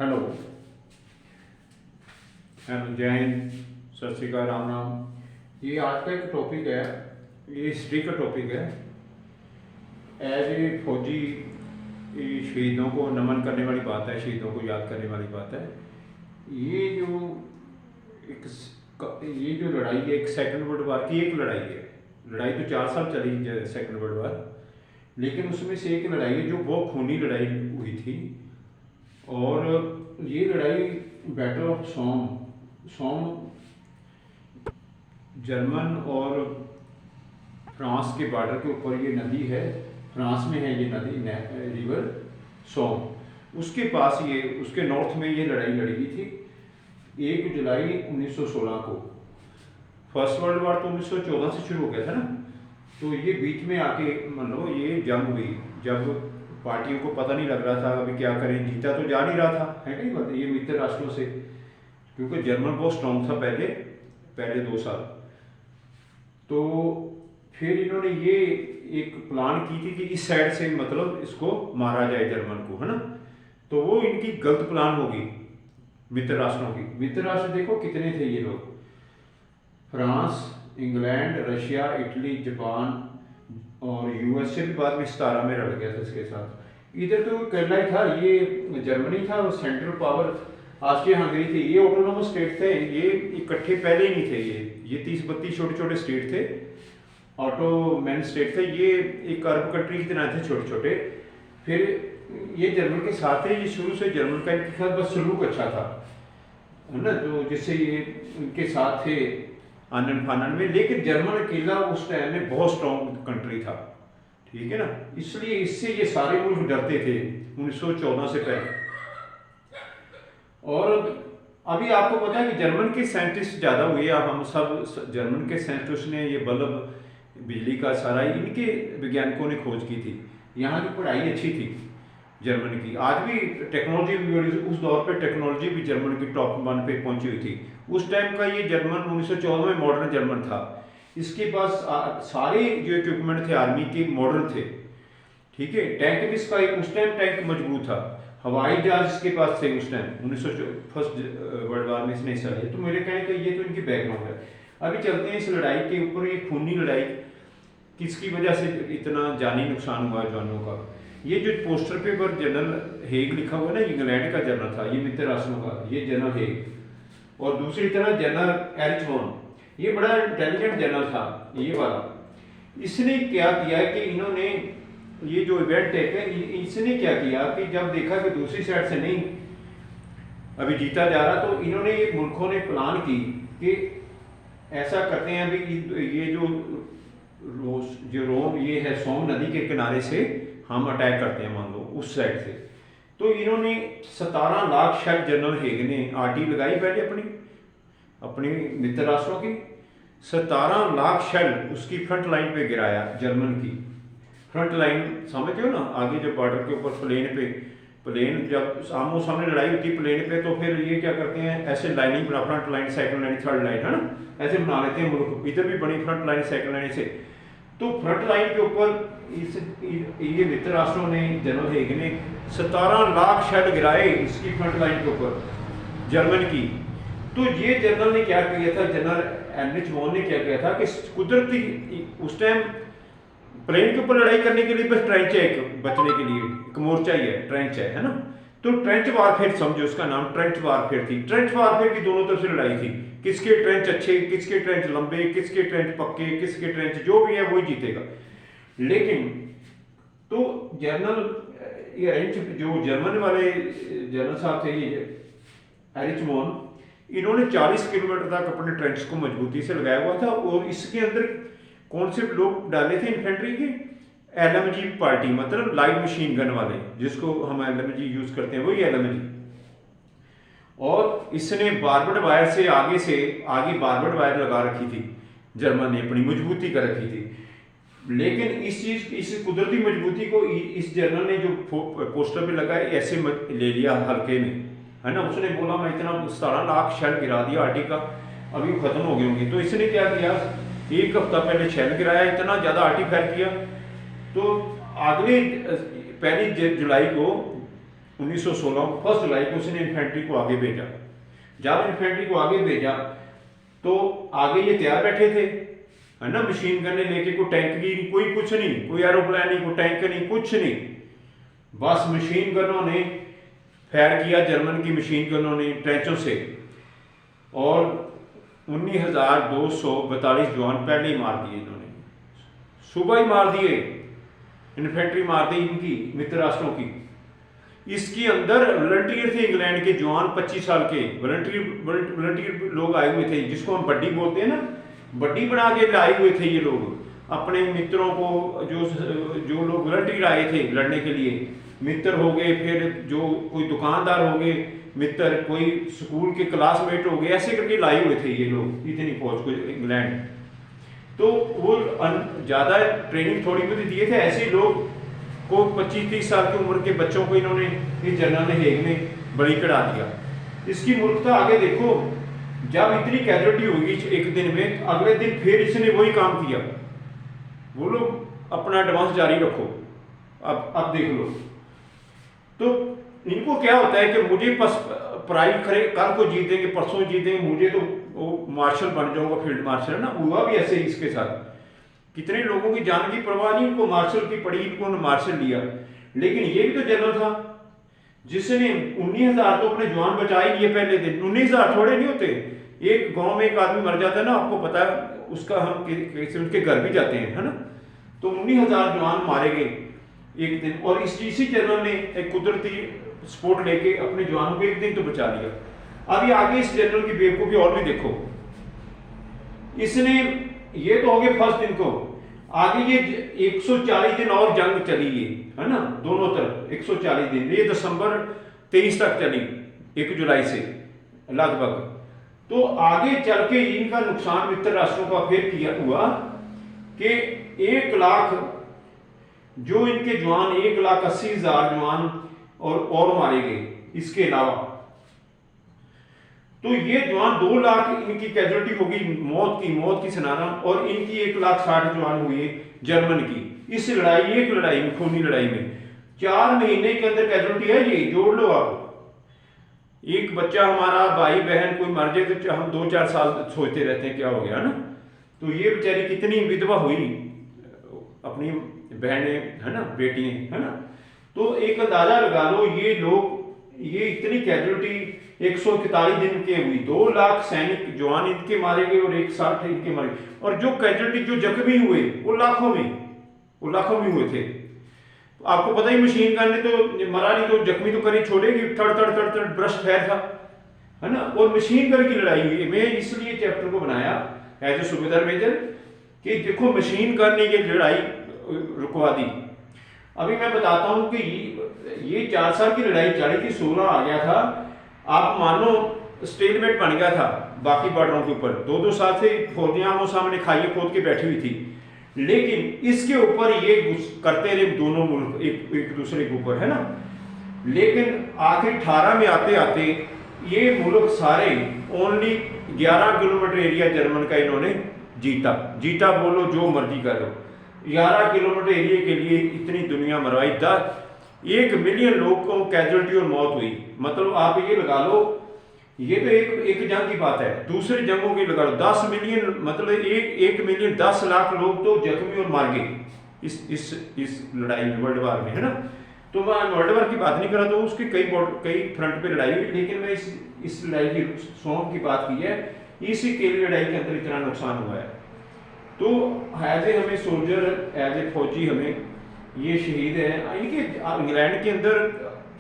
Hello. Hello, जय हिंद, सत श्री अकाल, राम राम। ये आज का एक टॉपिक है, ये हिस्ट्री का टॉपिक है। एज ए फौजी ये शहीदों को नमन करने वाली बात है, शहीदों को याद करने वाली बात है। ये जो एक ये जो लड़ाई है, एक सेकंड वर्ल्ड वार की एक लड़ाई है। लड़ाई तो 4 साल चली सेकंड वर्ल्ड वार, लेकिन उसमें से एक लड़ाई है जो बहुत खूनी लड़ाई हुई थी। और ये लड़ाई battle of Somme Somme German और फ्रांस के बॉर्डर के ऊपर ये नदी है, फ्रांस में है ये नदी, रिवर सोम। उसके पास ये, उसके नॉर्थ में ये लड़ाई लड़ी गई थी 1 जुलाई 1916 को। फर्स्ट वर्ल्ड वार तो 1914 से शुरू हो गया था ना, तो ये बीच में आके मतलब ये जंग हुई जब पार्टियों को पता नहीं लग रहा था अभी क्या करें, जीता तो जा नहीं रहा था, है नहीं बात ये मित्र राष्ट्रों से, क्योंकि जर्मन बहुत स्ट्रॉन्ग था पहले 2 साल। तो फिर इन्होंने ये एक प्लान की थी कि इस साइड से मतलब इसको मारा जाए जर्मन को, है ना। तो वो इनकी गलत प्लान होगी मित्र राष्ट्रों की। मित्र राष्ट्र देखो कितने थे ये लोग, France, England, Russia, Italy, Japan और यूएसए भी बाद में 17 में रल गया था इसके साथ। इधर तो अकेला ही था, ये जर्मनी था और सेंट्रल पावर ऑस्ट्रिया हंगरी थी। ये ऑटोनोमस स्टेट थे, ये इकट्ठे पहले ही नहीं थे। ये 30-32 छोटे छोटे स्टेट थे, ऑटोमैन स्टेट थे। ये एक अरब कंट्री की तरह थे, छोटे छोटे। फिर ये जर्मन के साथ थे, ये शुरू से जर्मन का इनके साथ बस सलूक अच्छा था, है ना, तो जिससे ये इनके साथ थे आनंद फानन में। लेकिन जर्मन अकेला उस टाइम में बहुत स्ट्रॉन्ग कंट्री था, ठीक है ना, इसलिए इससे ये सारे मुल्क डरते थे 1914 से पहले। और अभी आपको पता है कि जर्मन के साइंटिस्ट ज़्यादा हुए, अब हम सब जर्मन के साइंटिस्ट ने ये बल्ब, बिजली का सारा इनके वैज्ञानिकों ने खोज की थी। यहाँ की पढ़ाई अच्छी थी जर्मन की, आज भी टेक्नोलॉजी भी, उस दौर पे टेक्नोलॉजी भी जर्मन की टॉप 1 पे पहुंची हुई थी। उस टाइम का ये जर्मन 1914 में मॉडर्न जर्मन था। इसके पास सारे जो इक्विपमेंट थे आर्मी के मॉडर्न थे, ठीक है। टैंक भी इसका उस टाइम टैंक मजबूत था, हवाई जहाज इसके पास थे उस टाइम 19 वर्ल्ड वार में इसने हिस्सा लिया। तो मेरे कहने का ये तो इनकी बैकग्राउंड है। अभी चलते हैं इस लड़ाई के ऊपर। ये खूनी लड़ाई किसकी वजह से इतना जानी नुकसान हुआ जवानों का। ये जो पोस्टर पे पर जनरल हेग लिखा हुआ है ना, इंग्लैंड का जनरल था, ये मित्र राष्ट्रों का, ये जनरल हेग। और दूसरी तरफ जनरल एरिचमोन, ये बड़ा इंटेलिजेंट जनरल था ये वाला। इसने क्या किया कि इन्होंने ये जो इवेंट है, इसने क्या किया कि जब देखा कि दूसरी साइड से नहीं अभी जीता जा रहा, तो इन्होंने ये मुल्कों ने प्लान की कि ऐसा करते हैं अभी ये जो रोम ये है सोम नदी के किनारे से हम अटैक करते हैं, मान लो उस साइड से। तो इन्होंने 17 लाख शायद जनरल हेग ने आरटी लगाई पहले अपनी मित्र राष्ट्रों की। 17 लाख शेल उसकी फ्रंट लाइन पे गिराया, जर्मन की फ्रंट लाइन, समझते हो ना, आगे जब बॉर्डर के ऊपर प्लेन जब आमो सामने लड़ाई होती है प्लेन पे, तो फिर ये क्या करते हैं, ऐसे लाइनिंग बना, front line, second line, third line, है ना, ऐसे बना लेते हैं मुल्क। इधर भी बनी फ्रंट लाइन, सेकंड लाइन से। तो फ्रंट लाइन के ऊपर ये मित्र राष्ट्रों ने, जनरल हेग ने 17 लाख शेल गिराए इसकी फ्रंट लाइन के ऊपर जर्मन की। तो ये जनरल ने क्या किया था, जनरल एरिचमोन ने क्या किया था कि कुदरती उस टाइम प्लेन के ऊपर लड़ाई करने के लिए बस ट्रेंच है, एक बचने के लिए एक मोर्चा ही है, ट्रेंच है ना। तो ट्रेंच वारफेयर समझो, उसका नाम ट्रेंच वारफेयर थी। ट्रेंच वारफेयर की दोनों तरफ से लड़ाई थी, किसके ट्रेंच अच्छे, किसके ट्रेंच लंबे, किसके ट्रेंच पक्के, किसके ट्रेंच जो भी है वही जीतेगा। लेकिन तो जनरल ये जो जर्मन वाले जनरल साहब थे ये एरिचमोन, इन्होंने 40 किलोमीटर तक अपने ट्रेंच को मजबूती से लगाया हुआ था। और इसके अंदर कौन से लोग डाले थे इन्फेंट्री के, एलएमजी पार्टी, मतलब लाइट मशीन गन वाले, जिसको हम एलएमजी यूज करते हैं, वही एलएमजी। और इसने बारबेड वायर से आगे बारबेड वायर लगा रखी थी, जर्मन ने अपनी मजबूती कर रखी थी। लेकिन इस कुदरती मजबूती को इस जनरल ने जो पोस्टर पे लगा ऐसे ले लिया हल्के में, है ना। उसने बोला मैं इतना 17 लाख शेल गिरा दिया आर्टिक का, अभी खत्म हो गए होंगे। तो इसने क्या किया, 1 हफ्ता पहले शेल गिराया, इतना ज्यादा आर्टिक फायर किया। तो अगले 1 जुलाई को 1916 1 जुलाई को उसने इन्फेंट्री को आगे भेजा। जब इन्फेंट्री को आगे भेजा तो आगे ये तैयार बैठे थे, है ना, मशीन गन्ने लेके, कोई टैंक की कोई कुछ नहीं, कोई एरोप्लेन नहीं, कोई टैंक नहीं, कुछ नहीं, बस मशीन गनों ने फायर किया, जर्मन की मशीन गनों ने ट्रेंचों से, और 19,242 जवान पहले ही मार दिए इन्होंने, सुबह ही मार दिए, इन्फेंट्री मार दी इनकी मित्र राष्ट्रों की। इसके अंदर वॉलंटियर थे इंग्लैंड के जवान, 25 साल के वॉलंटियर लोग आए हुए थे, जिसको हम बड्डी बोलते हैं ना, बड्डी बना के लाए हुए थे ये लोग अपने मित्रों को, जो लोग वॉलंटियर आए थे लड़ने के लिए, मित्र हो गए, फिर जो कोई दुकानदार हो गए मित्र, कोई स्कूल के क्लासमेट हो गए, ऐसे करके लाए हुए थे ये लोग इतनी फौज को इंग्लैंड। तो वो ज़्यादा ट्रेनिंग थोड़ी बहुत दिए थे, ऐसे लोग को 25-30 साल की उम्र के बच्चों को इन्होंने इस जनरल ने हेग में बलि चढ़ा दिया। इसकी मूर्खता आगे देखो, जब इतनी कैजुअलिटी होगी एक दिन में, अगले दिन फिर इसने वही काम किया, बोलो अपना एडवांस जारी रखो, अब देख लो। तो इनको क्या होता है कि मुझे प्राइड खड़े, कल को जीत देंगे, परसों जीत देंगे, मुझे तो वो मार्शल बन जाऊंगा, फील्ड मार्शल ना। हुआ भी ऐसे ही इसके साथ, कितने लोगों की जान की परवाह नहीं, इनको मार्शल की पड़ी, इनको मार्शल लिया। लेकिन ये भी तो जनरल था जिसने 19,000 तो अपने जवान बचा ही लिए पहले दिन। 19,000 थोड़े नहीं होते, एक गांव में एक आदमी मर जाता है ना, आपको पता है उसका, हम कैसे उनके घर भी जाते हैं, है ना। तो 19,000 जवान मारे गए एक दिन, और इसी जनरल ने एक कुदरती स्पोर्ट लेके अपने जवानों को एक दिन तो बचा लिया। अभी आगे इस जनरल की बेवकूफी और भी देखो, इसने, ये तो हो गए फर्स्ट दिन को, आगे ये 140 दिन और जंग चली है ना, दोनों तरफ 140 दिन, ये दिसंबर 23 तक चली, 1 जुलाई से लगभग। तो आगे चल के इनका नुकसान मित्र राष्ट्रों का फिर किया हुआ कि 1 लाख जो इनके जवान, 1,80,000 जवान और मारे गए। इसके अलावा तो ये जवान 2 लाख इनकी कैजुअलिटी होगी, मौत की सनाना, और इनकी 1,60,000 जवान हुई जर्मन की इस लड़ाई, एक लड़ाई में, खूनी लड़ाई में। 4 महीने के अंदर कैजुअलिटी है ये, जोड़ लो आप। एक बच्चा हमारा, भाई बहन कोई मर जाए तो हम 2-4 साल सोचते रहते हैं क्या हो गया ना। तो ये बेचारी कितनी विधवा हुई, अपनी बहनें, है ना, बेटियां, है ना। तो एक अंदाजा लगा लो, ये लोग, ये इतनी कैजुअलिटी 141 दिन के हुई, 2 लाख सैनिक जवान इनके मारे गए और 160 इनके मारे गए, और जो कैजुअलिटी, जो जख्मी हुए वो लाखों में हुए थे। आपको पता ही, मशीन गन ने तो मरा नहीं, तो जख्मी तो करी छोड़ेगी, तड़ ब्रश फैर था, है ना। और मशीन गन की लड़ाई हुई। मैं इसलिए चैप्टर को बनाया एज ए सूबेदार मेजर कि देखो मशीन गन ने ये लड़ाई रुकवा दी। अभी मैं बताता हूं कि ये 4 साल की लड़ाई चली थी, 16 आ गया था, आप मानो स्टेलमेट बन गया था बाकी बॉर्डरों के ऊपर। 2-2 साल से फौजियां आमो सामने खाइए खोद के बैठी हुई थी, लेकिन इसके ऊपर ये करते रहे दोनों मुल्क एक दूसरे के ऊपर, है ना। लेकिन आखिर 18 में आते आते ये मुल्क सारे ओनली 11 किलोमीटर एरिया जर्मन का इन्होंने जीता बोलो जो मर्जी करो। 11 किलोमीटर एरिया के लिए इतनी दुनिया मरवाई, 1 मिलियन लोग को कैजुअलिटी और मौत हुई। मतलब आप ये लगा लो, ये तो एक जंग की बात है, दूसरी जंगों की लगा लो 10 मिलियन, मतलब 1 मिलियन 10 लाख लोग तो जख्मी और मार गए इस लड़ाई में, वर्ल्ड वार में, है ना। तो मैं वर्ल्ड वार की बात नहीं कर रहा, तो उसके कई फ्रंट पे लड़ाई हुई, लेकिन मैं इस लड़ाई की सोम की बात की है, इसी के लड़ाई के अंदर इतना नुकसान हुआ है। तो एज ए हमें सोल्जर, एज ए फौजी हमें ये शहीद हैं। इनके इंग्लैंड के अंदर,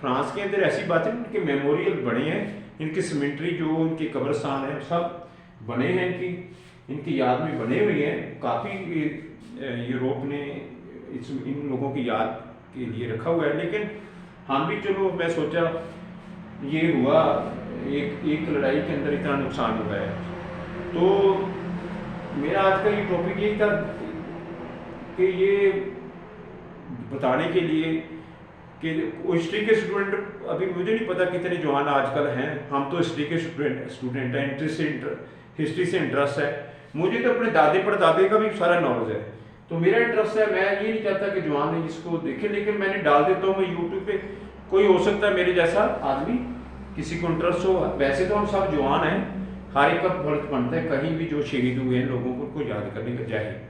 फ्रांस के अंदर ऐसी बात है, इनके मेमोरियल बने हैं, इनके सीमेंट्री जो इनके कब्रिस्तान है सब बने हैं, इनकी याद में बने हुए हैं। काफ़ी यूरोप ने इन लोगों की याद के लिए रखा हुआ है। लेकिन हम भी, चलो मैं सोचा ये हुआ, एक लड़ाई के अंदर इतना नुकसान हुआ है। तो मेरा आज का ये टॉपिक यही था कि ये बताने के लिए कि हिस्ट्री के स्टूडेंट, अभी मुझे नहीं पता कितने जवान आजकल हैं, हम तो हिस्ट्री के स्टूडेंट हैं, हिस्ट्री से इंटरेस्ट है। मुझे तो अपने दादे परदादे का भी सारा नॉलेज है, तो मेरा इंटरेस्ट है। मैं ये नहीं चाहता कि जवान है जिसको देखे, लेकिन मैंने डाल देता हूँ मैं यूट्यूब पे कोई हो सकता है मेरे जैसा आदमी, किसी को इंटरेस्ट हो। वैसे तो हम सब जवान हैं, हर एक का फर्ज बनता है कहीं भी जो शहीद हुए हैं लोगों को उनको याद करने का। जय हिंद।